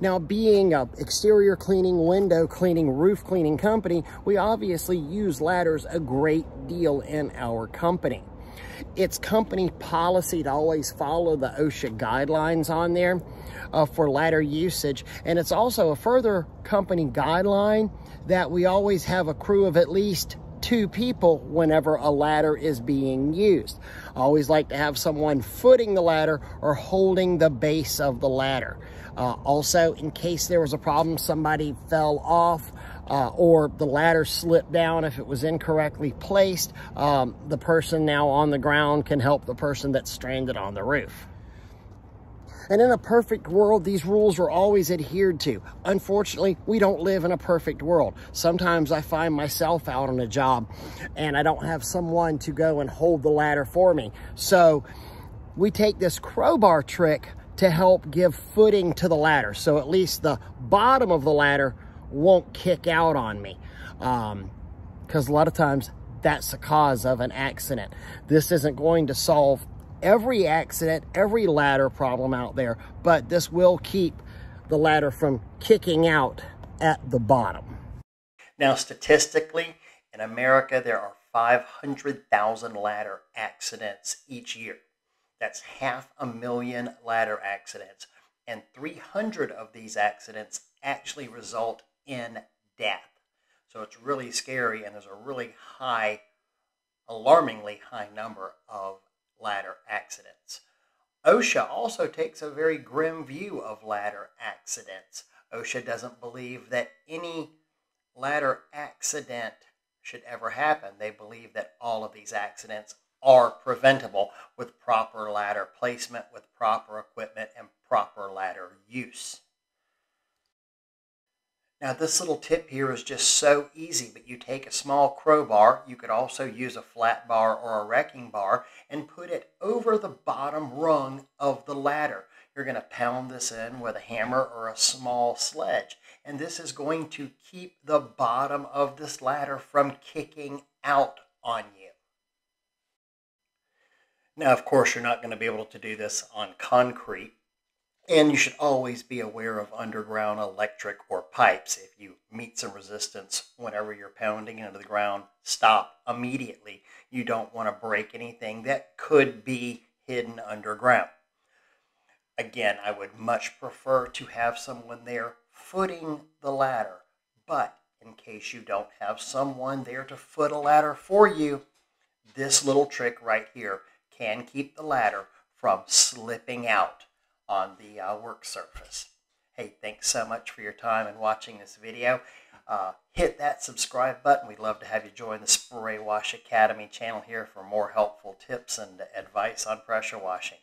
Now, being an exterior cleaning, window cleaning, roof cleaning company, we obviously use ladders a great deal in our company. It's company policy to always follow the OSHA guidelines on there for ladder usage. And it's also a further company guideline that we always have a crew of at least 2 people whenever a ladder is being used. I always like to have someone footing the ladder or holding the base of the ladder. Also, in case there was a problem, somebody fell off or the ladder slipped down if it was incorrectly placed, the person now on the ground can help the person that's stranded on the roof. And in a perfect world, these rules are always adhered to. Unfortunately, we don't live in a perfect world. Sometimes I find myself out on a job and I don't have someone to go and hold the ladder for me. So we take this crowbar trick to help give footing to the ladder. So at least the bottom of the ladder won't kick out on me. Because a lot of times that's the cause of an accident. This isn't going to solve every accident, every ladder problem out there, but this will keep the ladder from kicking out at the bottom. Now, statistically, in America, there are 500,000 ladder accidents each year. That's 500,000 ladder accidents, and 300 of these accidents actually result in death. So it's really scary, and there's a really high, alarmingly high number of ladder accidents. OSHA also takes a very grim view of ladder accidents. OSHA doesn't believe that any ladder accident should ever happen. They believe that all of these accidents are preventable with proper ladder placement, with proper equipment, and proper ladder use. Now, this little tip here is just so easy, but you take a small crowbar, you could also use a flat bar or a wrecking bar, and put it over the bottom rung of the ladder. You're going to pound this in with a hammer or a small sledge, and this is going to keep the bottom of this ladder from kicking out on you. Now, of course, you're not going to be able to do this on concrete. And you should always be aware of underground electric or pipes. If you meet some resistance whenever you're pounding into the ground, stop immediately. You don't want to break anything that could be hidden underground. Again, I would much prefer to have someone there footing the ladder. But in case you don't have someone there to foot a ladder for you, this little trick right here can keep the ladder from slipping out on the work surface. Hey, thanks so much for your time and watching this video. Hit that subscribe button. We'd love to have you join the Spray Wash Academy channel here for more helpful tips and advice on pressure washing.